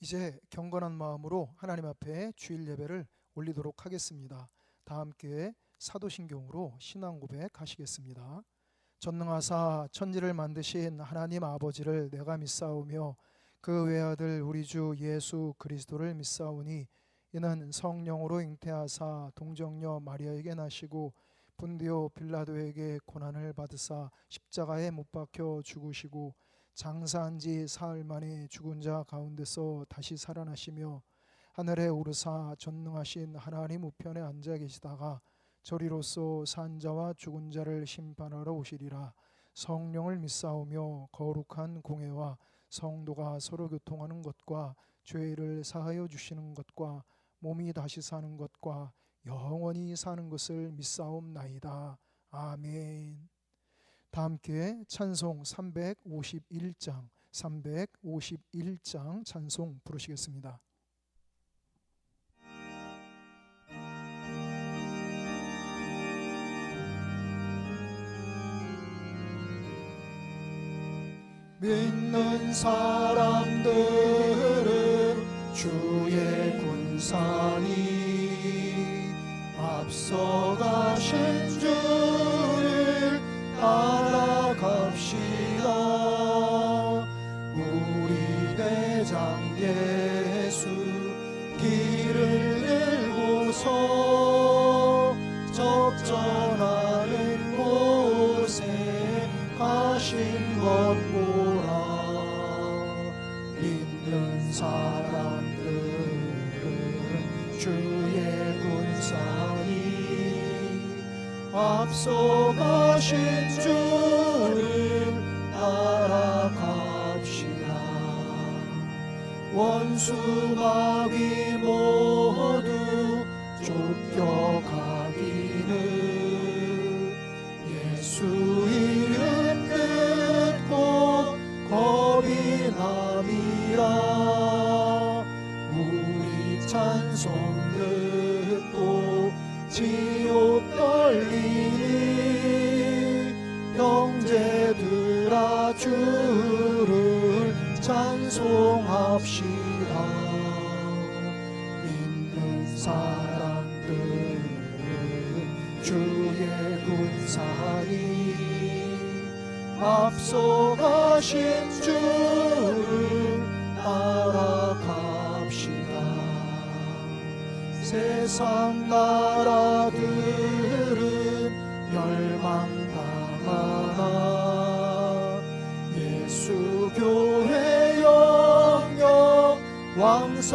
이제 경건한 마음으로 하나님 앞에 주일 예배를 올리도록 하겠습니다. 다 함께 사도신경으로 신앙 고백하시겠습니다. 전능하사 천지를 만드신 하나님 아버지를 내가 믿사오며 그 외아들 우리 주 예수 그리스도를 믿사오니 이는 성령으로 잉태하사 동정녀 마리아에게 나시고 본디오 빌라도에게 고난을 받으사 십자가에 못 박혀 죽으시고 장사한 지 사흘 만에 죽은 자 가운데서 다시 살아나시며 하늘에 오르사 전능하신 하나님 우편에 앉아 계시다가 저리로서 산 자와 죽은 자를 심판하러 오시리라. 성령을 믿사오며 거룩한 공회와 성도가 서로 교통하는 것과 죄를 사하여 주시는 것과 몸이 다시 사는 것과 영원히 사는 것을 믿사옵나이다. 아멘. 다 함께 찬송 351장 찬송 부르시겠습니다. 믿는 사람들은 주의 군상이 앞서가신 주를 따라갑시다. 우리 대장 예수 길을 들고서 적전하는 곳에 가신 것 보라. 믿는 사람들은 주의 군상이 앞서가신 주를 따라갑시다. 원수 마귀 모두 쫓겨가기는 예수 이름 듣고 겁이 남이라. 우리 찬송 듣고 지옥 떨리니 형제들아 주를 찬송합시다. 믿는 사람들은 주의 군상이 앞서가신 주를 따라갑시다. 세상 나라들은 멸망당하나 예수 교회 영영 왕성하리라.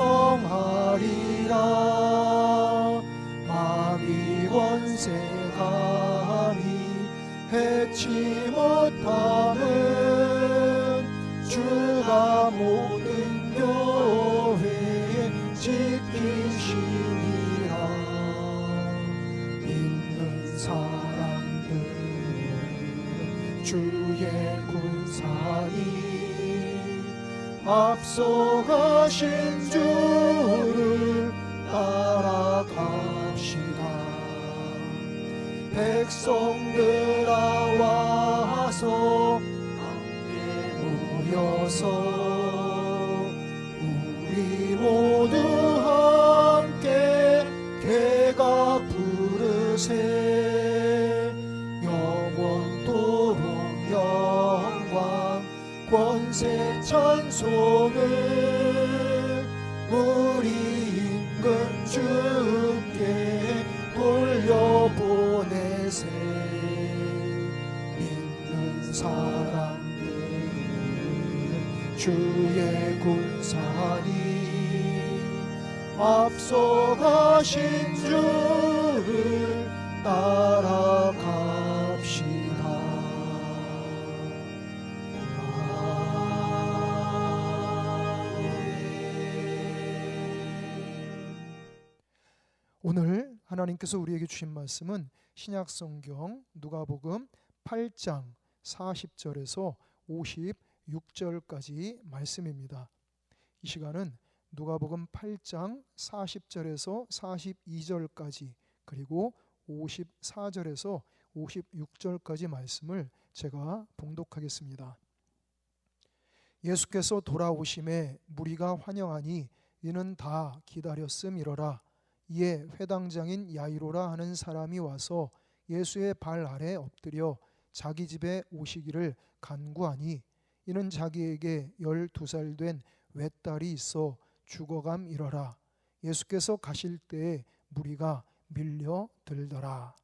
마귀 원세 감히 해치 못함은 주가 모든 교회 지키시니라. 믿는 사람들은 주의 군상이 앞서가신 주를 따라갑시다. 백성들아 와서 함께 모여서 우리 모두 함께 개가 부르세. 영원토록 영광 권세 찬송을 우리 임금 주께 돌려보내세. 믿는 사람들은 주의 군상이 앞서가신 주를 따라갑시다. 오늘 하나님께서 우리에게 주신 말씀은 신약성경 누가복음 8장 40절에서 56절까지 말씀입니다. 이 시간은 누가복음 8장 40절에서 42절까지 그리고 54절에서 56절까지 말씀을 제가 봉독하겠습니다. 예수께서 돌아오심에 무리가 환영하니 이는 다 기다렸음이러라. 이에 회당장인 야이로라 하는 사람이 와서 예수의 발 아래 엎드려 자기 집에 오시기를 간구하니 이는 자기에게 12살 된 외딸이 있어 죽어감이러라. 예수께서 가실 때에 무리가 밀려들더라.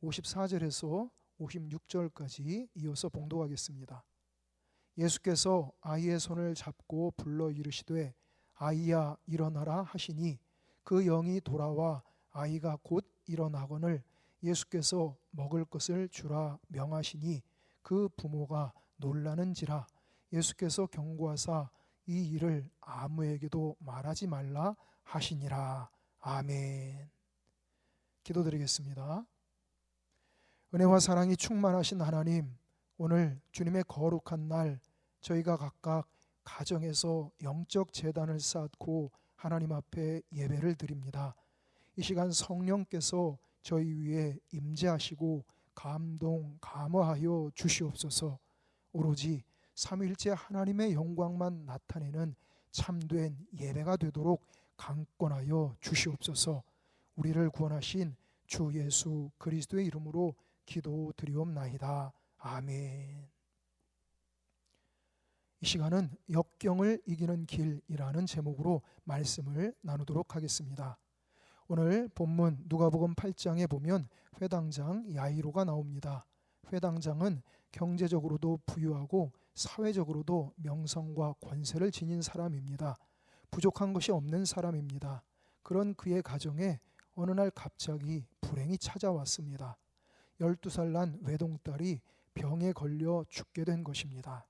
54절에서 56절까지 이어서 봉독하겠습니다. 예수께서 아이의 손을 잡고 불러 이르시되 아이야 일어나라 하시니 그 영이 돌아와 아이가 곧 일어나거늘 예수께서 먹을 것을 주라 명하시니 그 부모가 놀라는지라. 예수께서 경고하사 이 일을 아무에게도 말하지 말라 하시니라. 아멘. 기도드리겠습니다. 은혜와 사랑이 충만하신 하나님, 오늘 주님의 거룩한 날 저희가 각각 가정에서 영적 제단을 쌓고 하나님 앞에 예배를 드립니다. 이 시간 성령께서 저희 위에 임재하시고 감동, 감화하여 주시옵소서. 오로지 삼위일체 하나님의 영광만 나타내는 참된 예배가 되도록 강권하여 주시옵소서. 우리를 구원하신 주 예수 그리스도의 이름으로 기도드리옵나이다. 아멘. 이 시간은 역경을 이기는 길이라는 제목으로 말씀을 나누도록 하겠습니다. 오늘 본문 누가복음 8장에 보면 회당장 야이로가 나옵니다. 회당장은 경제적으로도 부유하고 사회적으로도 명성과 권세를 지닌 사람입니다. 부족한 것이 없는 사람입니다. 그런 그의 가정에 어느 날 갑자기 불행이 찾아왔습니다. 12살 난 외동딸이 병에 걸려 죽게 된 것입니다.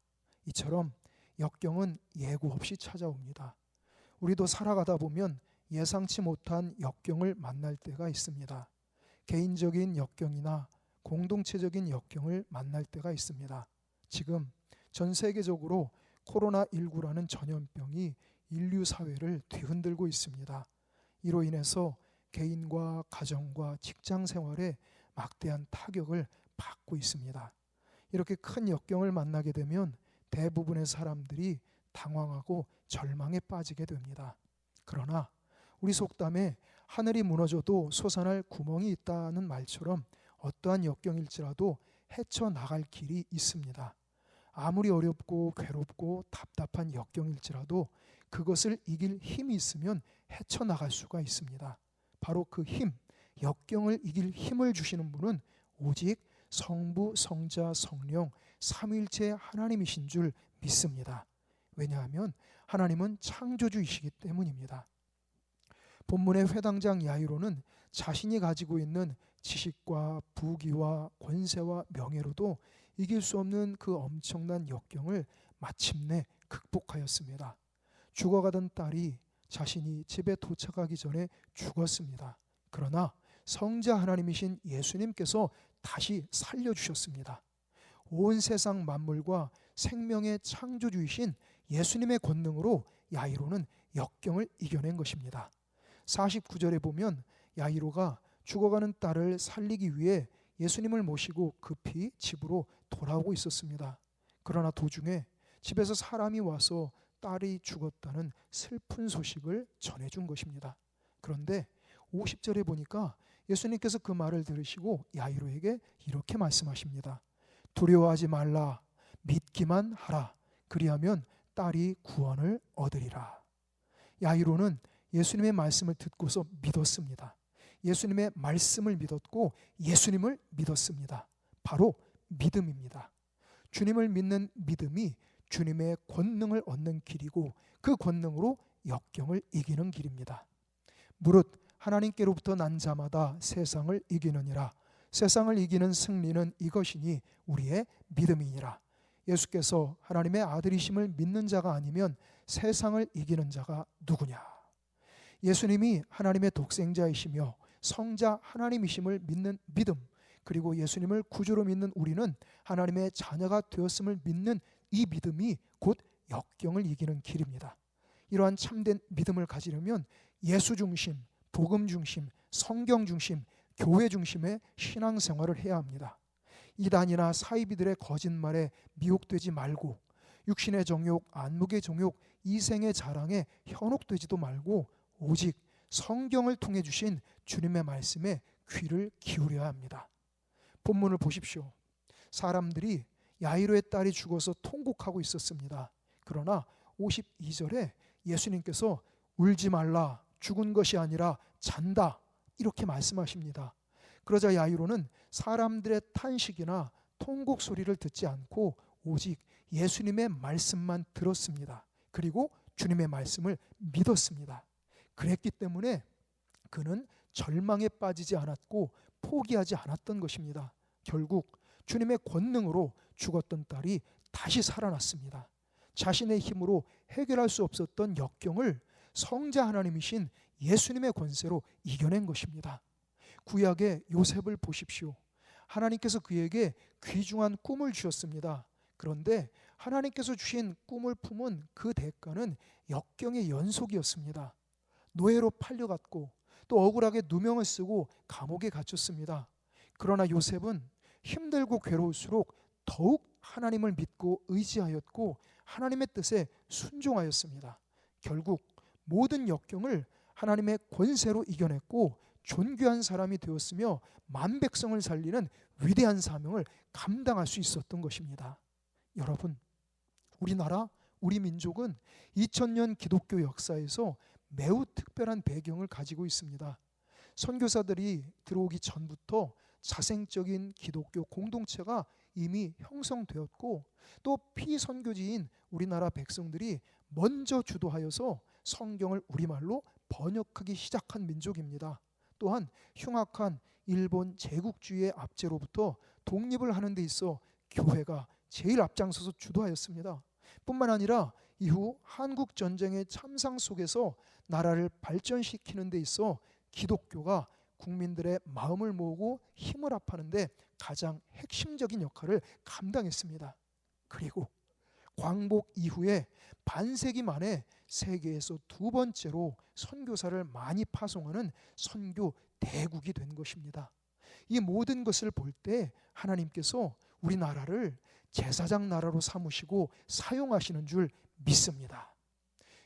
이처럼 역경은 예고 없이 찾아옵니다. 우리도 살아가다 보면 예상치 못한 역경을 만날 때가 있습니다. 개인적인 역경이나 공동체적인 역경을 만날 때가 있습니다. 지금 전 세계적으로 코로나19라는 전염병이 인류 사회를 뒤흔들고 있습니다. 이로 인해서 개인과 가정과 직장 생활에 막대한 타격을 받고 있습니다. 이렇게 큰 역경을 만나게 되면 대부분의 사람들이 당황하고 절망에 빠지게 됩니다. 그러나 우리 속담에 하늘이 무너져도 솟아날 구멍이 있다는 말처럼 어떠한 역경일지라도 헤쳐나갈 길이 있습니다. 아무리 어렵고 괴롭고 답답한 역경일지라도 그것을 이길 힘이 있으면 헤쳐나갈 수가 있습니다. 바로 그 힘, 역경을 이길 힘을 주시는 분은 오직 성부, 성자, 성령 삼위일체 하나님이신 줄 믿습니다. 왜냐하면 하나님은 창조주이시기 때문입니다. 본문의 회당장 야이로는 자신이 가지고 있는 지식과 부귀와 권세와 명예로도 이길 수 없는 그 엄청난 역경을 마침내 극복하였습니다. 죽어가던 딸이 자신이 집에 도착하기 전에 죽었습니다. 그러나 성자 하나님이신 예수님께서 다시 살려주셨습니다. 온 세상 만물과 생명의 창조주이신 예수님의 권능으로 야이로는 역경을 이겨낸 것입니다. 49절에 보면 야이로가 죽어가는 딸을 살리기 위해 예수님을 모시고 급히 집으로 돌아오고 있었습니다. 그러나 도중에 집에서 사람이 와서 딸이 죽었다는 슬픈 소식을 전해준 것입니다. 그런데 50절에 보니까 예수님께서 그 말을 들으시고 야이로에게 이렇게 말씀하십니다. 두려워하지 말라, 믿기만 하라. 그리하면 딸이 구원을 얻으리라. 야이로는 예수님의 말씀을 듣고서 믿었습니다. 예수님의 말씀을 믿었고 예수님을 믿었습니다. 바로 믿음입니다. 주님을 믿는 믿음이 주님의 권능을 얻는 길이고 그 권능으로 역경을 이기는 길입니다. 무릇 하나님께로부터 난 자마다 세상을 이기느니라. 세상을 이기는 승리는 이것이니 우리의 믿음이니라. 예수께서 하나님의 아들이심을 믿는 자가 아니면 세상을 이기는 자가 누구냐? 예수님이 하나님의 독생자이시며 성자 하나님이심을 믿는 믿음, 그리고 예수님을 구주로 믿는 우리는 하나님의 자녀가 되었음을 믿는 이 믿음이 곧 역경을 이기는 길입니다. 이러한 참된 믿음을 가지려면 예수 중심, 복음 중심, 성경 중심, 교회 중심의 신앙생활을 해야 합니다. 이단이나 사이비들의 거짓말에 미혹되지 말고 육신의 정욕, 안목의 정욕, 이생의 자랑에 현혹되지도 말고 오직 성경을 통해 주신 주님의 말씀에 귀를 기울여야 합니다. 본문을 보십시오. 사람들이 야이로의 딸이 죽어서 통곡하고 있었습니다. 그러나 52절에 예수님께서 울지 말라, 죽은 것이 아니라 잔다, 이렇게 말씀하십니다. 그러자 야이로는 사람들의 탄식이나 통곡 소리를 듣지 않고 오직 예수님의 말씀만 들었습니다. 그리고 주님의 말씀을 믿었습니다. 그랬기 때문에 그는 절망에 빠지지 않았고 포기하지 않았던 것입니다. 결국 주님의 권능으로 죽었던 딸이 다시 살아났습니다. 자신의 힘으로 해결할 수 없었던 역경을 성자 하나님이신 예수님의 권세로 이겨낸 것입니다. 구약의 요셉을 보십시오. 하나님께서 그에게 귀중한 꿈을 주셨습니다. 그런데 하나님께서 주신 꿈을 품은 그 대가는 역경의 연속이었습니다. 노예로 팔려갔고 또 억울하게 누명을 쓰고 감옥에 갇혔습니다. 그러나 요셉은 힘들고 괴로울수록 더욱 하나님을 믿고 의지하였고 하나님의 뜻에 순종하였습니다. 결국 모든 역경을 하나님의 권세로 이겨냈고 존귀한 사람이 되었으며 만 백성을 살리는 위대한 사명을 감당할 수 있었던 것입니다. 여러분, 우리나라, 우리 민족은 2000년 기독교 역사에서 매우 특별한 배경을 가지고 있습니다. 선교사들이 들어오기 전부터 자생적인 기독교 공동체가 이미 형성되었고 또 피선교지인 우리나라 백성들이 먼저 주도하여서 성경을 우리말로 번역하기 시작한 민족입니다. 또한 흉악한 일본 제국주의의 압제로부터 독립을 하는 데 있어 교회가 제일 앞장서서 주도하였습니다. 뿐만 아니라 이후 한국 전쟁의 참상 속에서 나라를 발전시키는 데 있어 기독교가 국민들의 마음을 모으고 힘을 합하는 데 가장 핵심적인 역할을 감당했습니다. 그리고 광복 이후에 반세기 만에 세계에서 두 번째로 선교사를 많이 파송하는 선교 대국이 된 것입니다. 이 모든 것을 볼 때 하나님께서 우리나라를 제사장 나라로 삼으시고 사용하시는 줄 믿습니다.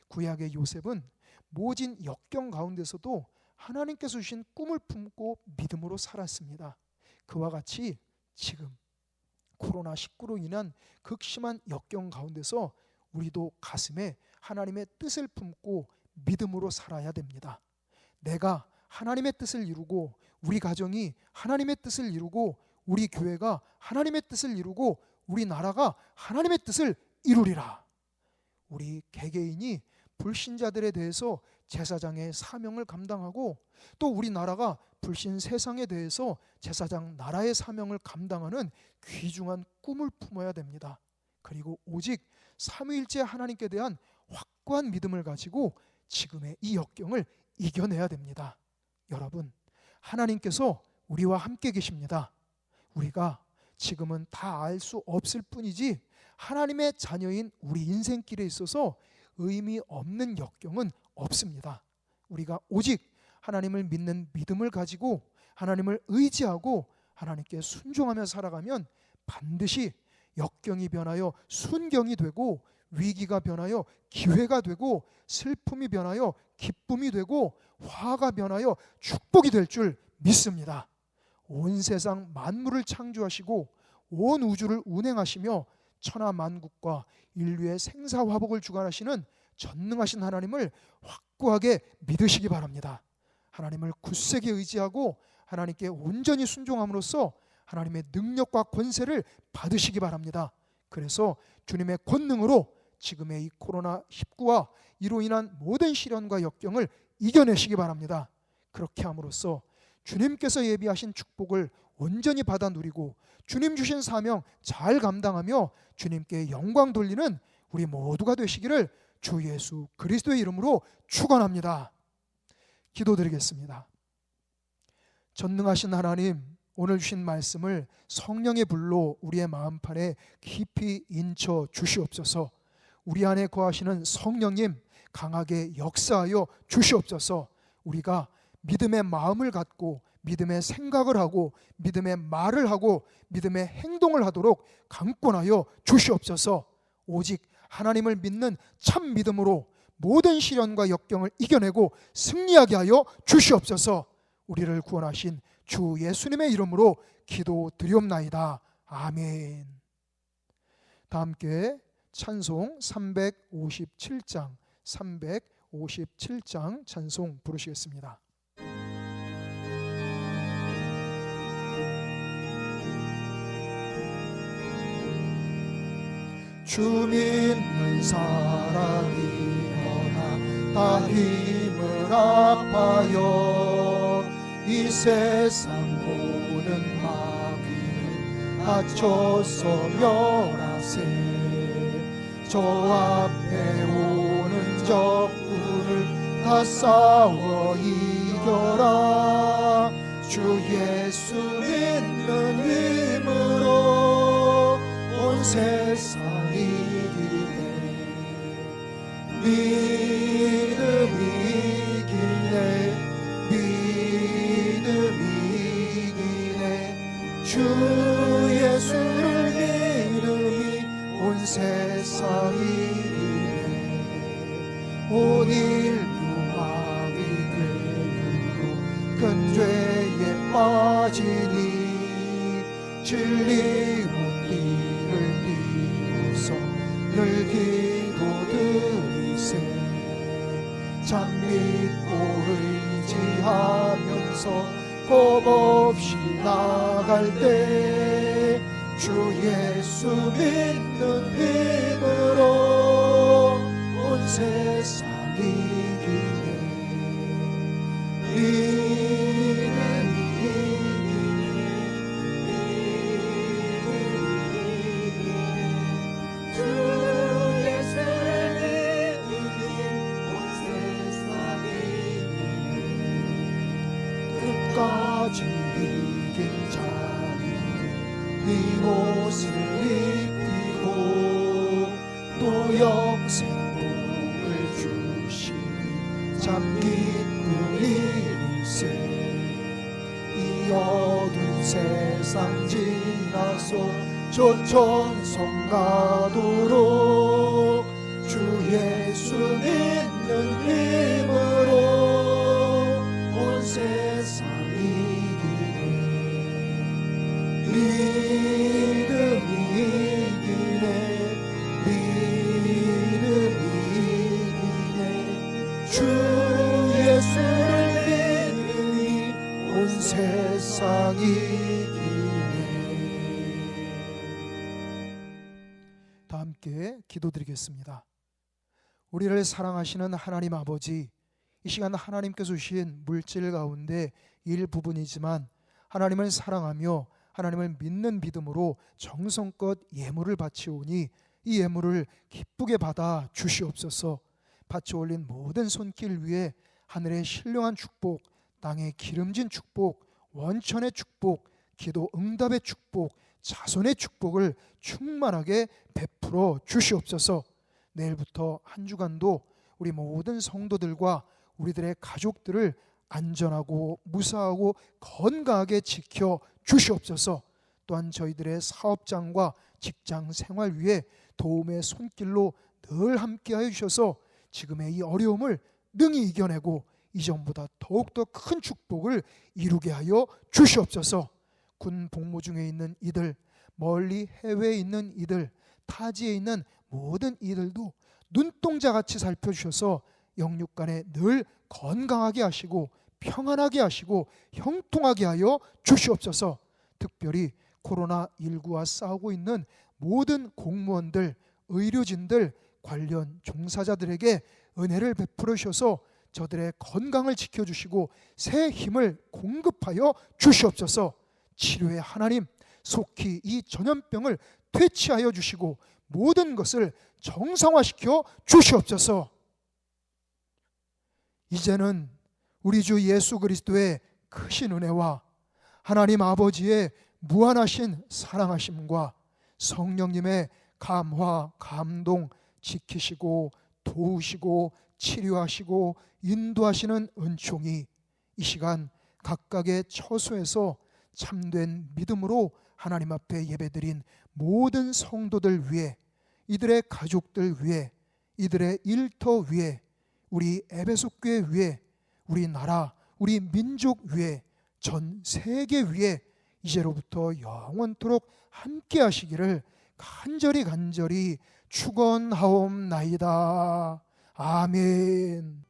구약의 요셉은 모진 역경 가운데서도 하나님께서 주신 꿈을 품고 믿음으로 살았습니다. 그와 같이 지금 코로나19로 인한 극심한 역경 가운데서 우리도 가슴에 하나님의 뜻을 품고 믿음으로 살아야 됩니다. 내가 하나님의 뜻을 이루고 우리 가정이 하나님의 뜻을 이루고 우리 교회가 하나님의 뜻을 이루고 우리 나라가 하나님의 뜻을 이루리라. 우리 개개인이 불신자들에 대해서 제사장의 사명을 감당하고 또 우리나라가 불신 세상에 대해서 제사장 나라의 사명을 감당하는 귀중한 꿈을 품어야 됩니다. 그리고 오직 삼위일체 하나님께 대한 확고한 믿음을 가지고 지금의 이 역경을 이겨내야 됩니다. 여러분, 하나님께서 우리와 함께 계십니다. 우리가 지금은 다 알 수 없을 뿐이지 하나님의 자녀인 우리 인생길에 있어서 의미 없는 역경은 없습니다. 우리가 오직 하나님을 믿는 믿음을 가지고 하나님을 의지하고 하나님께 순종하며 살아가면 반드시 역경이 변하여 순경이 되고 위기가 변하여 기회가 되고 슬픔이 변하여 기쁨이 되고 화가 변하여 축복이 될 줄 믿습니다. 온 세상 만물을 창조하시고 온 우주를 운행하시며 천하 만국과 인류의 생사화복을 주관하시는 전능하신 하나님을 확고하게 믿으시기 바랍니다. 하나님을 굳세게 의지하고 하나님께 온전히 순종함으로써 하나님의 능력과 권세를 받으시기 바랍니다. 그래서 주님의 권능으로 지금의 이 코로나19와 이로 인한 모든 시련과 역경을 이겨내시기 바랍니다. 그렇게 함으로써 주님께서 예비하신 축복을 온전히 받아 누리고 주님 주신 사명 잘 감당하며 주님께 영광 돌리는 우리 모두가 되시기를 주 예수 그리스도의 이름으로 축원합니다. 기도드리겠습니다. 전능하신 하나님, 오늘 주신 말씀을 성령의 불로 우리의 마음판에 깊이 인쳐 주시옵소서. 우리 안에 거하시는 성령님 강하게 역사하여 주시옵소서. 우리가 믿음의 마음을 갖고 믿음의 생각을 하고 믿음의 말을 하고 믿음의 행동을 하도록 강권하여 주시옵소서. 오직 하나님을 믿는 참 믿음으로 모든 시련과 역경을 이겨내고 승리하게 하여 주시옵소서. 우리를 구원하신 주 예수님의 이름으로 기도드리옵나이다. 아멘. 다 함께 찬송 357장 찬송 부르시겠습니다. 주 믿는 사람이 다 힘을 합하여 이 세상 모든 마귀를 낮춰서 멸하세. 저 앞에 오는 적군을 다 싸워 이겨라. 주 예수 믿는 힘으로 온 세상 이기네. 믿음이 이기네. 주 예수를 믿음이 온 세상 이기네. 온 인류 마귀 궤도로 큰 죄에 빠지니 진리로 띠를 띠고서 늘 기도드리세. 참 믿고 의지하면서 겁없이 나갈 때 주 예수 믿는 힘으로 온 세상 이기네. 끝까지 이긴 자는 네 옷을 입히고 또 영생복을 주시니 참 기쁨이 일세. 이 어두운 세상 지나서 조천성 가도록 주 예수 믿는 힘으로 온 세상 이기네. 믿음이 이기네. 주 예수를 믿으니 온 세상 이기네. 다 함께 기도드리겠습니다. 우리를 사랑하시는 하나님 아버지, 이 시간 하나님께서 주신 물질 가운데 일부분이지만 하나님을 사랑하며 하나님을 믿는 믿음으로 정성껏 예물을 바치오니 이 예물을 기쁘게 받아 주시옵소서. 바쳐 올린 모든 손길 위에 하늘의 신령한 축복, 땅의 기름진 축복, 원천의 축복, 기도 응답의 축복, 자손의 축복을 충만하게 베풀어 주시옵소서. 내일부터 한 주간도 우리 모든 성도들과 우리들의 가족들을 안전하고 무사하고 건강하게 지켜 주시옵소서. 또한 저희들의 사업장과 직장 생활 위에 도움의 손길로 늘 함께하여 주셔서 지금의 이 어려움을 능히 이겨내고 이전보다 더욱더 큰 축복을 이루게 하여 주시옵소서. 군 복무 중에 있는 이들, 멀리 해외에 있는 이들, 타지에 있는 모든 이들도 눈동자같이 살펴주셔서 영육간에 늘 건강하게 하시고 평안하게 하시고 형통하게 하여 주시옵소서. 특별히 코로나19와 싸우고 있는 모든 공무원들, 의료진들, 관련 종사자들에게 은혜를 베풀어 주셔서 저들의 건강을 지켜주시고 새 힘을 공급하여 주시옵소서. 치료의 하나님, 속히 이 전염병을 퇴치하여 주시고 모든 것을 정상화시켜 주시옵소서. 이제는 우리 주 예수 그리스도의 크신 은혜와 하나님 아버지의 무한하신 사랑하심과 성령님의 감화, 감동, 지키시고 도우시고 치료하시고 인도하시는 은총이 이 시간 각각의 처소에서 참된 믿음으로 하나님 앞에 예배드린 모든 성도들 위해 이들의 가족들 위에, 이들의 일터 위에, 우리 에베소 교회 위에, 우리 나라, 우리 민족 위에, 전 세계 위에 이제로부터 영원토록 함께 하시기를 간절히 축원하옵나이다. 아멘.